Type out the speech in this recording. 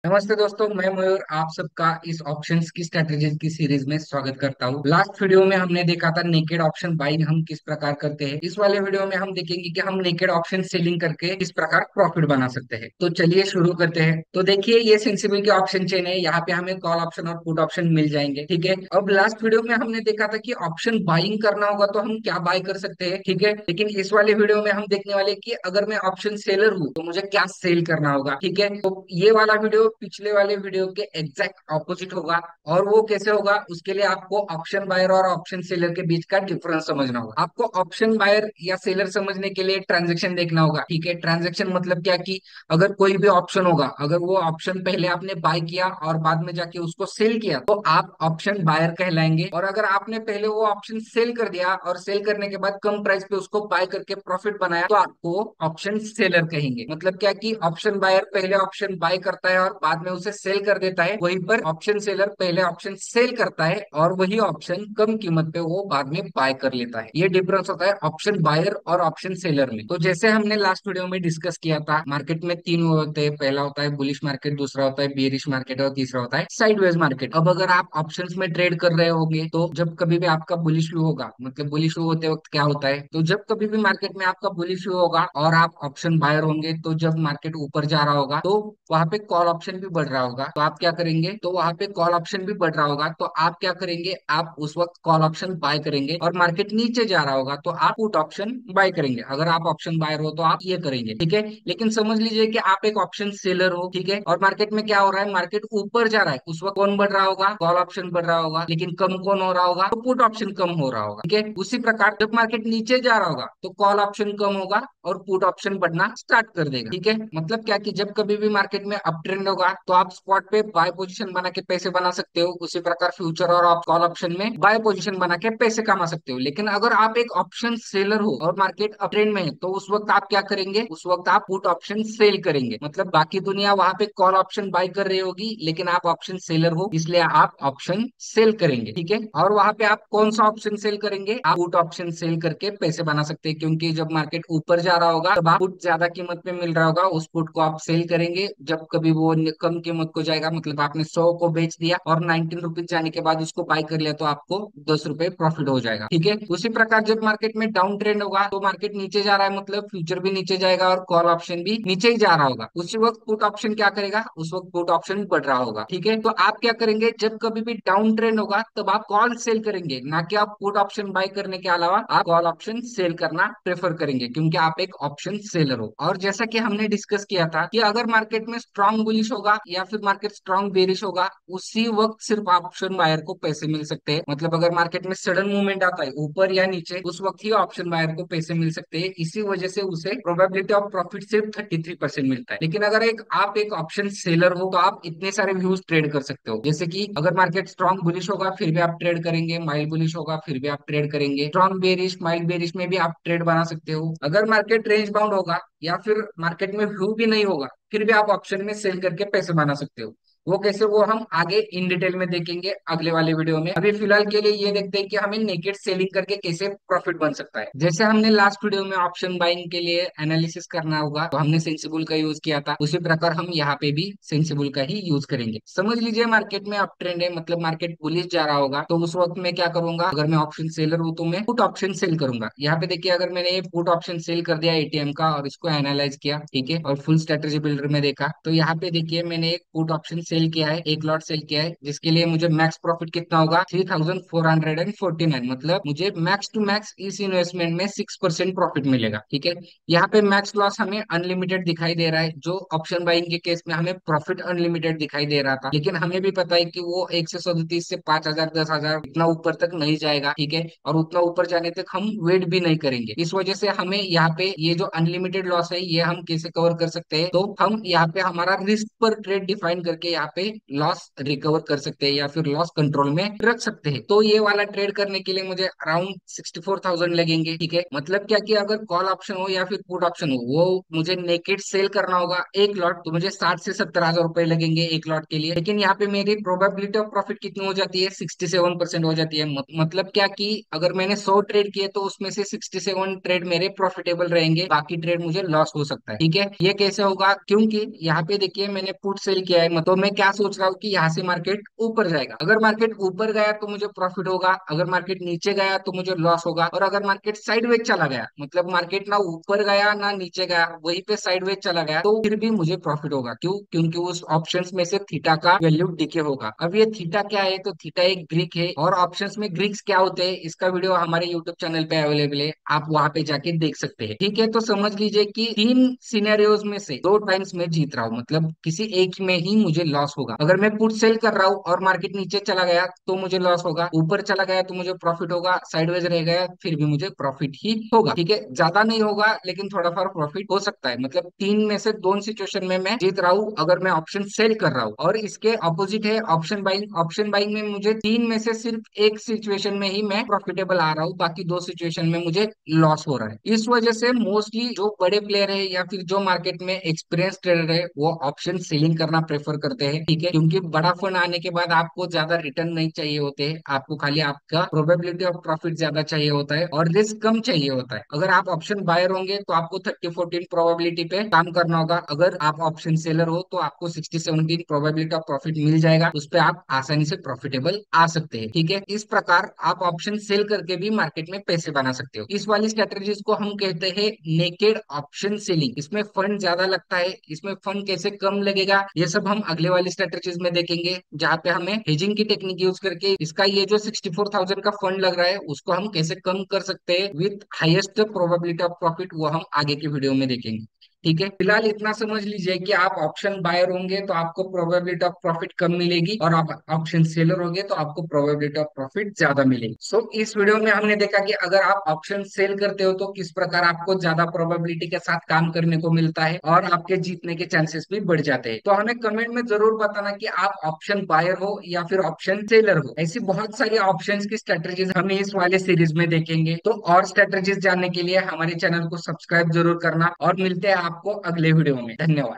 नमस्ते दोस्तों, मैं मयूर आप सबका इस ऑप्शंस की स्ट्रेटेजीज की सीरीज में स्वागत करता हूँ। लास्ट वीडियो में हमने देखा था नेकेड ऑप्शन बाइंग हम किस प्रकार करते हैं। इस वाले वीडियो में हम देखेंगे कि हम नेकेड ऑप्शन सेलिंग करके किस प्रकार प्रॉफिट बना सकते हैं। तो चलिए शुरू करते हैं। तो देखिए, ये सेंसिबल की ऑप्शन चेन है। यहाँ पे हमें कॉल ऑप्शन और पुट ऑप्शन मिल जाएंगे। ठीक है, अब लास्ट वीडियो में हमने देखा था कि ऑप्शन बाइंग करना होगा तो हम क्या बाय कर सकते हैं। ठीक है, लेकिन इस वाले वीडियो में हम देखने वाले कि अगर मैं ऑप्शन सेलर हूँ तो मुझे क्या सेल करना होगा। ठीक है, तो ये वाला वीडियो पिछले वाले वीडियो के एग्जैक्ट ऑपोजिट होगा। और वो कैसे होगा, उसके लिए आपको ऑप्शन बायर और ऑप्शन सेलर के बीच का डिफरेंस समझना होगा। आपको ऑप्शन बायर या सेलर समझने के लिए ट्रांजेक्शन देखना होगा। ठीक है, ट्रांजेक्शन मतलब क्या कि अगर कोई भी ऑप्शन होगा, अगर वो ऑप्शन पहले आपने बाय किया और बाद में जाके उसको सेल किया तो आप ऑप्शन बायर कहलाएंगे। और अगर आपने पहले वो ऑप्शन सेल कर दिया और सेल करने के बाद कम प्राइस पे उसको बाय करके प्रॉफिट बनाया तो आपको ऑप्शन सेलर कहेंगे। मतलब क्या कि ऑप्शन बायर पहले ऑप्शन बाय करता है और बाद में उसे सेल कर देता है, वहीं पर ऑप्शन सेलर पहले ऑप्शन सेल करता है और वही ऑप्शन कम कीमत पे वो बाद में बाय कर लेता है। ये डिफरेंस होता है ऑप्शन बायर और ऑप्शन सेलर में। तो जैसे हमने लास्ट वीडियो में डिस्कस किया था, मार्केट में तीन होते हैं। पहला होता है बुलिश मार्केट, दूसरा होता है बेरिश मार्केट और तीसरा होता है साइडवेज मार्केट। अब अगर आप ऑप्शंस में ट्रेड कर रहे होंगे तो जब कभी भी आपका बुलिश व्यू होगा, मतलब बुलिश व्यू होते वक्त क्या होता है, तो जब कभी भी मार्केट में आपका बुलिश व्यू होगा और आप ऑप्शन बायर होंगे तो जब मार्केट ऊपर जा रहा होगा तो वहां पे कॉल ऑप्शन भी बढ़ रहा होगा तो आप क्या करेंगे, तो वहां पे कॉल ऑप्शन भी बढ़ रहा होगा तो आप क्या करेंगे, आप उस वक्त कॉल ऑप्शन बाय करेंगे। और मार्केट नीचे जा रहा होगा तो आप पुट ऑप्शन बाय करेंगे। अगर आप ऑप्शन बायर हो तो आप ये करेंगे। ठीक है, लेकिन समझ लीजिए कि आप एक ऑप्शन सेलर हो। ठीक है, और मार्केट में क्या हो रहा है, मार्केट ऊपर जा रहा है, उस वक्त कौन बढ़ रहा होगा, कॉल ऑप्शन बढ़ रहा होगा। लेकिन कम कौन हो रहा होगा, तो पुट ऑप्शन कम हो रहा होगा। ठीक है, उसी प्रकार जब मार्केट नीचे जा रहा होगा तो कॉल ऑप्शन कम होगा और पुट ऑप्शन बढ़ना स्टार्ट कर देगा। ठीक है, मतलब क्या कि जब कभी भी मार्केट में अप ट्रेंड होगा तो आप स्पॉट पे बाय पोजीशन बना के पैसे बना सकते हो। उसी प्रकार फ्यूचर और आप कॉल ऑप्शन में बाय पोजीशन बना के पैसे कमा सकते हो। लेकिन अगर आप एक ऑप्शन सेलर हो और मार्केट अप ट्रेंड में है तो उस वक्त आप क्या करेंगे, उस वक्त आप पुट ऑप्शन सेल करेंगे। मतलब बाकी दुनिया वहां पे कॉल ऑप्शन बाय कर रही होगी लेकिन आप ऑप्शन सेलर हो इसलिए आप ऑप्शन सेल करेंगे। ठीक है, और वहां पे आप कौन सा ऑप्शन सेल करेंगे, आप पुट ऑप्शन सेल करके पैसे बना सकते हैं। क्योंकि जब मार्केट ऊपर जा रहा होगा तब आप पुट ज्यादा कीमत पे मिल रहा होगा, उस पुट को आप सेल करेंगे। जब कभी वो कम कीमत को जाएगा, मतलब आपने 100 को बेच दिया और 19 रुपीज जाने के बाद उसको बाय कर लिया तो आपको 10 रुपए प्रॉफिट हो जाएगा। ठीक है, उसी प्रकार जब मार्केट में डाउन ट्रेंड होगा तो मार्केट नीचे जा रहा है, मतलब फ्यूचर भी नीचे जाएगा और कॉल ऑप्शन भी नीचे ही जा रहा होगा, उसी वक्त पुट ऑप्शन क्या करेगा, उस वक्त पुट ऑप्शन बढ़ रहा होगा। ठीक है, तो आप क्या करेंगे, जब कभी भी डाउन ट्रेंड होगा तब आप कॉल सेल करेंगे, ना कि आप पुट ऑप्शन बाय करने के अलावा आप कॉल ऑप्शन सेल करना प्रेफर करेंगे क्योंकि आप एक ऑप्शन सेलर हो। और जैसा कि हमने डिस्कस किया था कि अगर मार्केट में स्ट्रांग बुलिश होगा या फिर मार्केट स्ट्रांग बेरिश होगा उसी वक्त सिर्फ ऑप्शन बायर को पैसे मिल सकते हैं। मतलब अगर मार्केट में सडन मूवमेंट आता है ऊपर या नीचे उस वक्त ही ऑप्शन बायर को पैसे मिल सकते हैं। इसी वजह से उसे प्रोबेबिलिटी ऑफ प्रॉफिट सिर्फ 33% मिलता है। लेकिन अगर आप एक ऑप्शन सेलर हो तो आप इतने सारे व्यूज ट्रेड कर सकते हो। जैसे कि अगर मार्केट स्ट्रांग बुलिश होगा फिर भी आप ट्रेड करेंगे, माइल्ड बुलिश होगा फिर भी आप ट्रेड करेंगे, स्ट्रांग बेरिश माइल्ड बेरिश में भी आप ट्रेड बना सकते हो। अगर मार्केट रेंज बाउंड होगा या फिर मार्केट में व्यू भी नहीं होगा फिर भी आप ऑप्शन में सेल करके पैसे बना सकते हो। वो कैसे, वो हम आगे इन डिटेल में देखेंगे अगले वाले वीडियो में। अभी फिलहाल के लिए ये देखते हैं कि हमें नेकेड सेलिंग करके कैसे प्रॉफिट बन सकता है। जैसे हमने लास्ट वीडियो में ऑप्शन बाइंग के लिए एनालिसिस करना होगा तो हमने सेंसिबल का यूज किया था, उसी प्रकार हम यहाँ पे भी सेंसिबल का ही यूज करेंगे। समझ लीजिए मार्केट में अप ट्रेंड है, मतलब मार्केट बुलिश जा रहा होगा तो उस वक्त मैं क्या करूंगा, अगर मैं ऑप्शन सेलर हूँ तो मैं पुट ऑप्शन सेल करूंगा। यहाँ पे देखिए, अगर मैंने ये पुट ऑप्शन सेल कर दिया एटीएम का और इसको एनालाइज किया, ठीक है, और फुल स्ट्रेटेजी बिल्डर में देखा तो यहाँ पे देखिए मैंने एक पुट ऑप्शन सेल किया है, एक लॉट सेल किया है जिसके लिए मुझे मैक्स प्रॉफिट कितना होगा 3449, मतलब मुझे मैक्स टू मैक्स इस इन्वेस्टमेंट में 6% प्रॉफिट मिलेगा। ठीक है, यहाँ पे मैक्स लॉस हमें अनलिमिटेड दिखाई दे रहा है, जो ऑप्शन बाइंग के केस में हमें प्रॉफिट अनलिमिटेड दिखाई दे रहा था। लेकिन हमें भी पता है कि वो 137 से 5,000 10,000 इतना ऊपर तक नहीं जाएगा। ठीक है, और उतना ऊपर जाने तक हम वेट भी नहीं करेंगे। इस वजह से हमें यहाँ पे ये जो अनलिमिटेड लॉस है ये हम कैसे कवर कर सकते हैं, तो हम यहाँ पे हमारा रिस्क पर ट्रेड डिफाइन करके यहाँ यहाँ पे लॉस रिकवर कर सकते हैं या फिर लॉस कंट्रोल में रख सकते हैं। तो ये वाला ट्रेड करने के लिए मुझे अराउंड 64,000 लगेंगे। ठीक है, मतलब क्या कि अगर कॉल ऑप्शन हो या फिर पुट ऑप्शन हो, वो मुझे नेकेड सेल करना होगा एक लॉट, तो मुझे 60 से 70 हजार रुपए लगेंगे एक लॉट के लिए। लेकिन यहाँ पे मेरी प्रोबेबिलिटी ऑफ प्रॉफिट कितनी हो जाती है, 67% हो जाती है। मतलब क्या कि अगर मैंने 100 ट्रेड किए तो उसमें से 67 ट्रेड मेरे प्रॉफिटेबल रहेंगे, बाकी ट्रेड मुझे लॉस हो सकता है। ठीक है, ये कैसे होगा, क्योंकि यहाँ पे देखिए मैंने पुट सेल किया है, तो मैं क्या सोच रहा हूँ कि यहाँ से मार्केट ऊपर जाएगा। अगर मार्केट ऊपर गया तो मुझे प्रॉफिट होगा, अगर मार्केट नीचे गया तो मुझे लॉस होगा। और अगर मार्केट साइडवेज चला गया, मतलब मार्केट ना ऊपर गया ना नीचे गया, वहीं पे साइडवेज चला गया, तो फिर भी मुझे प्रॉफिट होगा। क्यों? क्योंकि उस ऑप्शंस में से थीटा का वैल्यू डिके होगा। अब ये थीटा क्या है, तो थीटा एक ग्रीक है, और ऑप्शंस में ग्रीक्स क्या होते हैं इसका वीडियो हमारे यूट्यूब चैनल पे अवेलेबल है, आप वहां पे जाके देख सकते हैं। ठीक है, तो समझ लीजिए कि 3 सिनेरियोज में से 2 टाइम्स मैं जीत रहा हूँ, मतलब किसी एक में ही मुझे लॉस होगा। अगर मैं पुट सेल कर रहा हूँ और मार्केट नीचे चला गया तो मुझे लॉस होगा, ऊपर चला गया तो मुझे प्रॉफिट होगा, साइडवेज रह गया फिर भी मुझे प्रॉफिट ही होगा। ठीक है, ज्यादा नहीं होगा लेकिन थोड़ा फार प्रॉफिट हो सकता है। मतलब 3 में से 2 सिचुएशन में मैं जीत रहा हूँ अगर मैं ऑप्शन सेल कर रहा हूँ। और इसके अपोजिट है ऑप्शन बाइंग। ऑप्शन बाइंग में मुझे 3 में से सिर्फ एक सिचुएशन में ही मैं प्रॉफिटेबल आ रहा हूँ, बाकी 2 सिचुएशन में मुझे लॉस हो रहा है। इस वजह से मोस्टली जो बड़े प्लेयर है या फिर जो मार्केट में एक्सपीरियंस ट्रेडर है वो ऑप्शन सेलिंग करना प्रेफर करते हैं। ठीक है, क्योंकि बड़ा फंड आने के बाद आपको ज्यादा रिटर्न नहीं चाहिए होते हैं, आपको खाली आपका प्रोबेबिलिटी ऑफ प्रॉफिट ज्यादा चाहिए होता है और रिस्क कम चाहिए होता है। अगर आप ऑप्शन बायर होंगे तो आपको 30-14 प्रोबेबिलिटी पे काम करना होगा, अगर आप ऑप्शन सेलर हो तो आपको 60-17 प्रोबेबिलिटी ऑफ प्रॉफिट मिल जाएगा, उस पर आप आसानी से प्रॉफिटेबल आ सकते हैं। ठीक है, इस प्रकार आप ऑप्शन सेल करके भी मार्केट में पैसे बना सकते हो। इस वाली स्ट्रेटेजीज को हम कहते हैं नेकेड ऑप्शन सेलिंग। इसमें फंड ज्यादा लगता है, इसमें फंड कैसे कम लगेगा ये सब हम अगले वाली स्ट्रेटेजीज में देखेंगे, जहाँ पे हमें हेजिंग की टेक्निक यूज करके इसका ये जो 64,000 का फंड लग रहा है उसको हम कैसे कम कर सकते हैं with highest probability of profit, वो हम आगे के वीडियो में देखेंगे। ठीक है, फिलहाल इतना समझ लीजिए कि आप ऑप्शन बायर होंगे तो आपको प्रोबेबिलिटी ऑफ प्रॉफिट कम मिलेगी, और आप ऑप्शन सेलर होंगे तो आपको प्रोबेबिलिटी ऑफ प्रॉफिट ज्यादा मिलेगी। सो इस वीडियो में हमने देखा कि अगर आप ऑप्शन सेल करते हो तो किस प्रकार आपको ज्यादा प्रोबेबिलिटी के साथ काम करने को मिलता है और आपके जीतने के चांसेस भी बढ़ जाते हैं। तो हमें कमेंट में जरूर बताना कि आप ऑप्शन बायर हो या फिर ऑप्शन सेलर हो। ऐसी बहुत सारी ऑप्शंस की स्ट्रेटेजीज हम इस वाले सीरीज में देखेंगे। तो और स्ट्रेटेजीज जानने के लिए हमारे चैनल को सब्सक्राइब जरूर करना, और मिलते हैं आपको अगले वीडियो में। धन्यवाद।